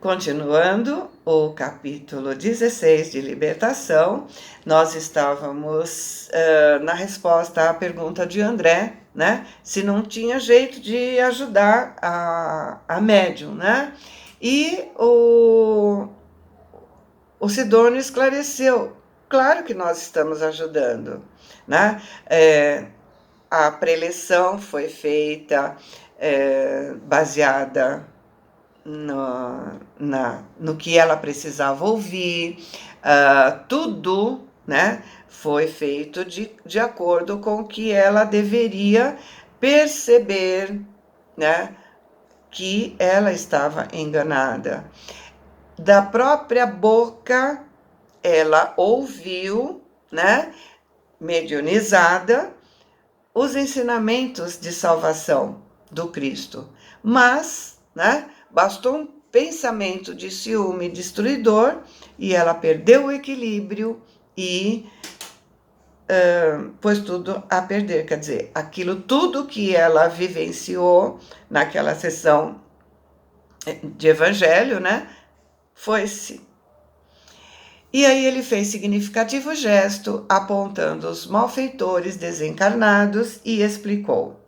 Continuando o capítulo 16 de libertação, nós estávamos na resposta à pergunta de André, né? Se não tinha jeito de ajudar a médium, né? E o Sidônio esclareceu, claro que nós estamos ajudando, né? A preleção foi feita baseada no que ela precisava ouvir, tudo, né, foi feito de acordo com o que ela deveria perceber, né, que ela estava enganada. Da própria boca, ela ouviu, né, mediunizada, os ensinamentos de salvação do Cristo. Mas, né, bastou um pensamento de ciúme destruidor e ela perdeu o equilíbrio e pôs tudo a perder. Quer dizer, aquilo tudo que ela vivenciou naquela sessão de evangelho, né, foi-se. E aí ele fez significativo gesto, apontando os malfeitores desencarnados e explicou: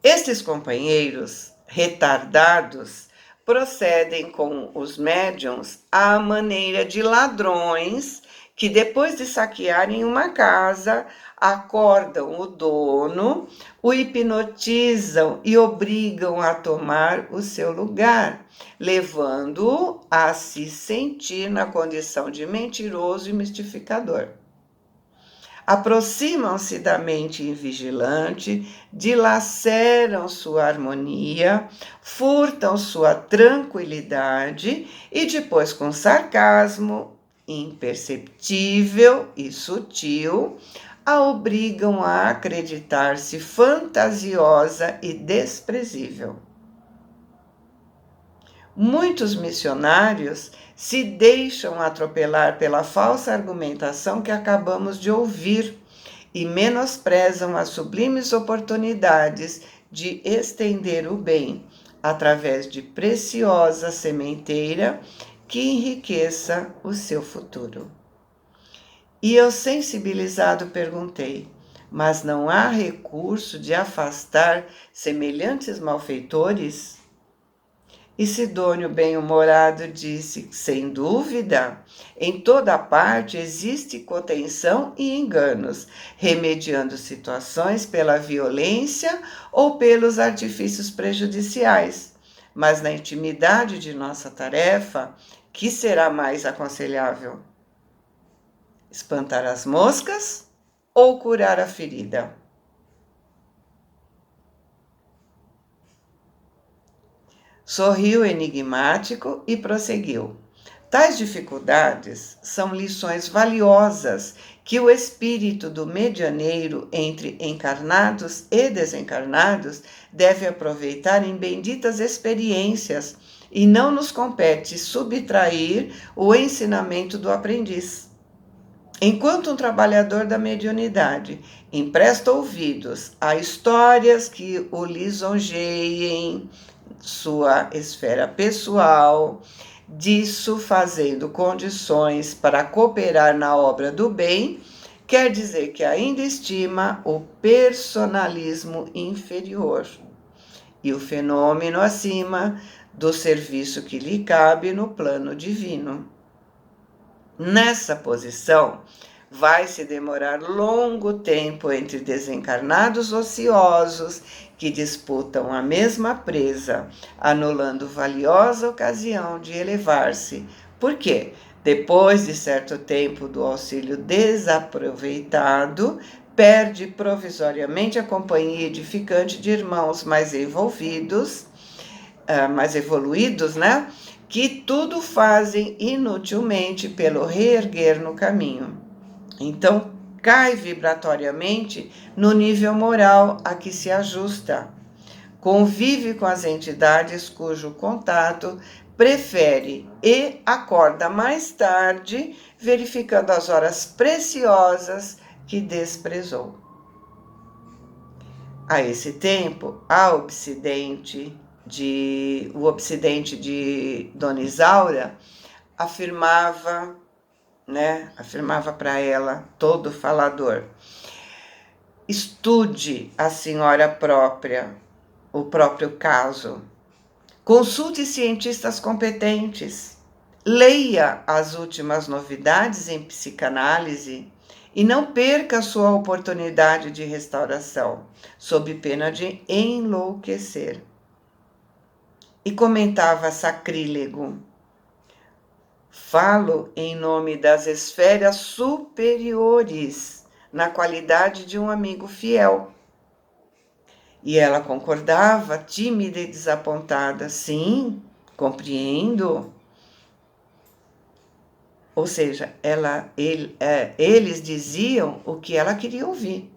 estes companheiros retardados procedem com os médiuns à maneira de ladrões que, depois de saquearem uma casa, acordam o dono, o hipnotizam e obrigam a tomar o seu lugar, levando-o a se sentir na condição de mentiroso e mistificador. Aproximam-se da mente invigilante, dilaceram sua harmonia, furtam sua tranquilidade e depois, com sarcasmo imperceptível e sutil, a obrigam a acreditar-se fantasiosa e desprezível. Muitos missionários se deixam atropelar pela falsa argumentação que acabamos de ouvir e menosprezam as sublimes oportunidades de estender o bem através de preciosa sementeira que enriqueça o seu futuro. E eu, sensibilizado, perguntei: mas não há recurso de afastar semelhantes malfeitores? E Sidônio, bem-humorado, disse: sem dúvida, em toda parte existe contenção e enganos, remediando situações pela violência ou pelos artifícios prejudiciais. Mas na intimidade de nossa tarefa, que será mais aconselhável? Espantar as moscas ou curar a ferida? Sorriu enigmático e prosseguiu: tais dificuldades são lições valiosas que o espírito do medianeiro entre encarnados e desencarnados deve aproveitar em benditas experiências, e não nos compete subtrair o ensinamento do aprendiz. Enquanto um trabalhador da mediunidade empresta ouvidos a histórias que o lisonjeiem sua esfera pessoal, disso fazendo condições para cooperar na obra do bem, quer dizer que ainda estima o personalismo inferior e o fenômeno acima do serviço que lhe cabe no plano divino. Nessa posição, vai se demorar longo tempo entre desencarnados ociosos que disputam a mesma presa, anulando valiosa ocasião de elevar-se. Por quê? Depois de certo tempo do auxílio desaproveitado, perde provisoriamente a companhia edificante de irmãos mais envolvidos, mais evoluídos, né? Que tudo fazem inutilmente pelo reerguer no caminho. Então, cai vibratoriamente no nível moral a que se ajusta. Convive com as entidades cujo contato prefere e acorda mais tarde, verificando as horas preciosas que desprezou. A esse tempo, há obsidente, o obsidente de Dona Isaura, afirmava, né? Afirmava para ela, todo falador: estude a senhora própria, o próprio caso. Consulte cientistas competentes. Leia as últimas novidades em psicanálise e não perca sua oportunidade de restauração, sob pena de enlouquecer. E comentava sacrílego: falo em nome das esferas superiores, na qualidade de um amigo fiel. E ela concordava, tímida e desapontada. Sim, compreendo. Ou seja, eles diziam o que ela queria ouvir.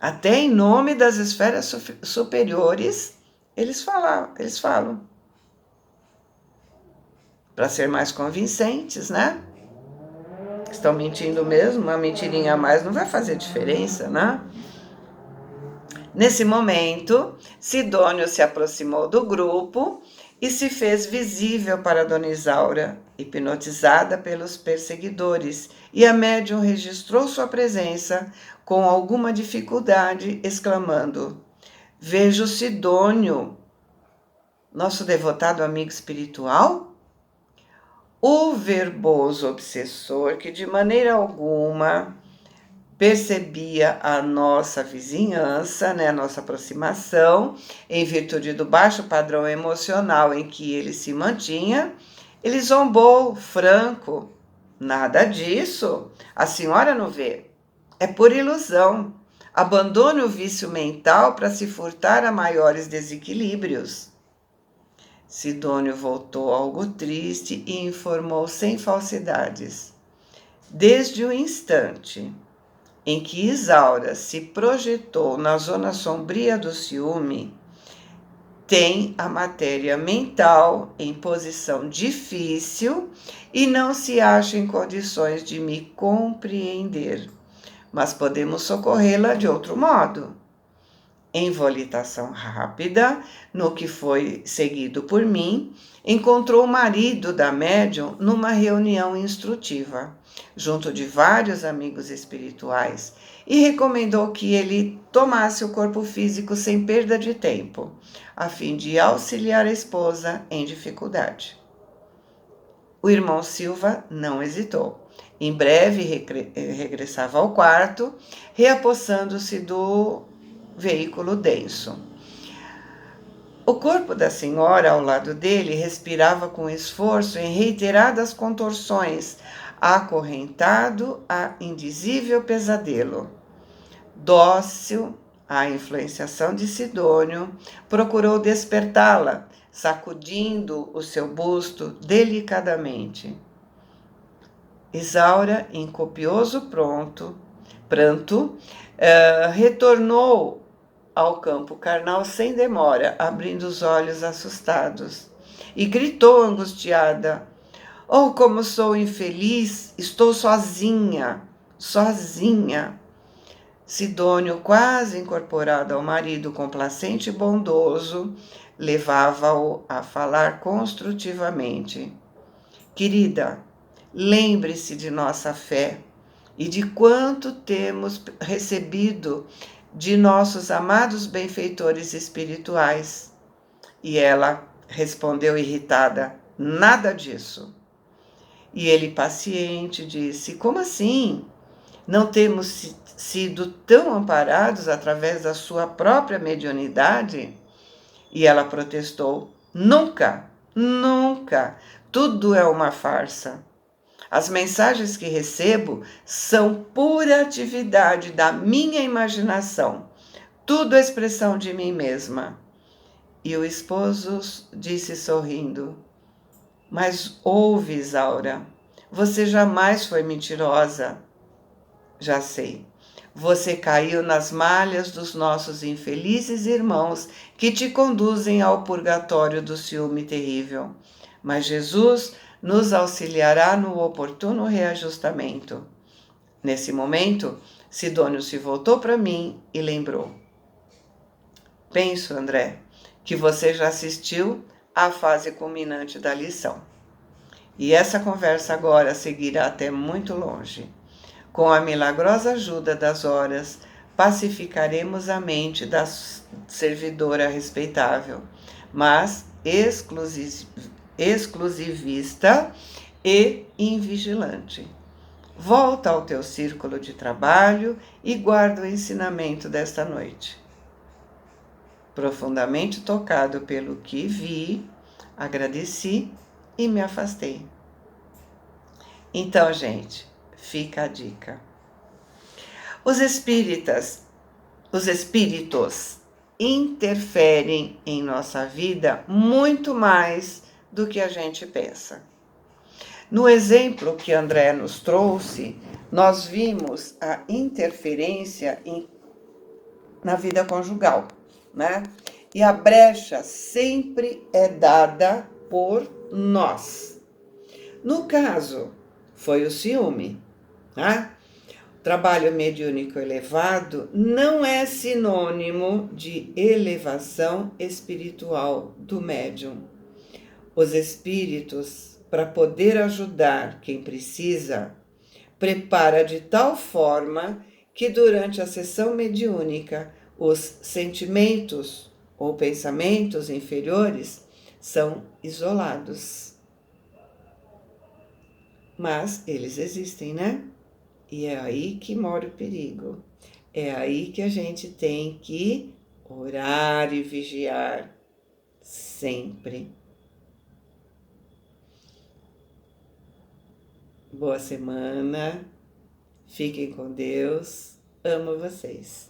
Até em nome das esferas superiores, eles falam. Para ser mais convincentes, né? Estão mentindo mesmo, uma mentirinha a mais não vai fazer diferença, né? Nesse momento, Sidônio se aproximou do grupo e se fez visível para Dona Isaura, hipnotizada pelos perseguidores, e a médium registrou sua presença com alguma dificuldade, exclamando: vejo Sidônio, nosso devotado amigo espiritual? O verboso obsessor, que de maneira alguma percebia a nossa vizinhança, né, a nossa aproximação, em virtude do baixo padrão emocional em que ele se mantinha, ele zombou, franco: nada disso, a senhora não vê, é por ilusão. Abandone o vício mental para se furtar a maiores desequilíbrios. Sidônio voltou algo triste e informou sem falsidades: desde o instante em que Isaura se projetou na zona sombria do ciúme, tem a matéria mental em posição difícil e não se acha em condições de me compreender, mas podemos socorrê-la de outro modo. Em volitação rápida, no que foi seguido por mim, encontrou o marido da médium numa reunião instrutiva, junto de vários amigos espirituais, e recomendou que ele tomasse o corpo físico sem perda de tempo, a fim de auxiliar a esposa em dificuldade. O irmão Silva não hesitou. Em breve regressava ao quarto, reapossando-se do veículo denso. O corpo da senhora ao lado dele respirava com esforço em reiteradas contorções, acorrentado a indizível pesadelo. Dócil à influenciação de Sidônio, procurou despertá-la, sacudindo o seu busto delicadamente. Isaura, em copioso pranto, retornou ao campo carnal sem demora, abrindo os olhos assustados, e gritou angustiada: oh, como sou infeliz, estou sozinha. Sidônio, quase incorporado ao marido complacente e bondoso, levava-o a falar construtivamente: querida, lembre-se de nossa fé e de quanto temos recebido de nossos amados benfeitores espirituais. E ela respondeu irritada: nada disso. E ele, paciente, disse: como assim? Não temos sido tão amparados através da sua própria mediunidade? E ela protestou: nunca, nunca, tudo é uma farsa. As mensagens que recebo são pura atividade da minha imaginação, tudo é expressão de mim mesma. E o esposo disse sorrindo: mas ouve, Isaura, você jamais foi mentirosa. Já sei, você caiu nas malhas dos nossos infelizes irmãos que te conduzem ao purgatório do ciúme terrível. Mas Jesus nos auxiliará no oportuno reajustamento. Nesse momento, Sidônio se voltou para mim e lembrou: Penso, André, que você já assistiu à fase culminante da lição. E essa conversa agora seguirá até muito longe. Com a milagrosa ajuda das horas, pacificaremos a mente da servidora respeitável, mas exclusivista e invigilante. Volta ao teu círculo de trabalho e guarda o ensinamento desta noite. Profundamente tocado pelo que vi, agradeci e me afastei. Então, gente, fica a dica. Os espíritos interferem em nossa vida muito mais do que a gente pensa. No exemplo que André nos trouxe, nós vimos a interferência na vida conjugal, né? E a brecha sempre é dada por nós. No caso, foi o ciúme, né? Trabalho mediúnico elevado não é sinônimo de elevação espiritual do médium. Os espíritos, para poder ajudar quem precisa, prepara de tal forma que durante a sessão mediúnica os sentimentos ou pensamentos inferiores são isolados. Mas eles existem, né? E é aí que mora o perigo. É aí que a gente tem que orar e vigiar sempre. Boa semana. Fiquem com Deus. Amo vocês.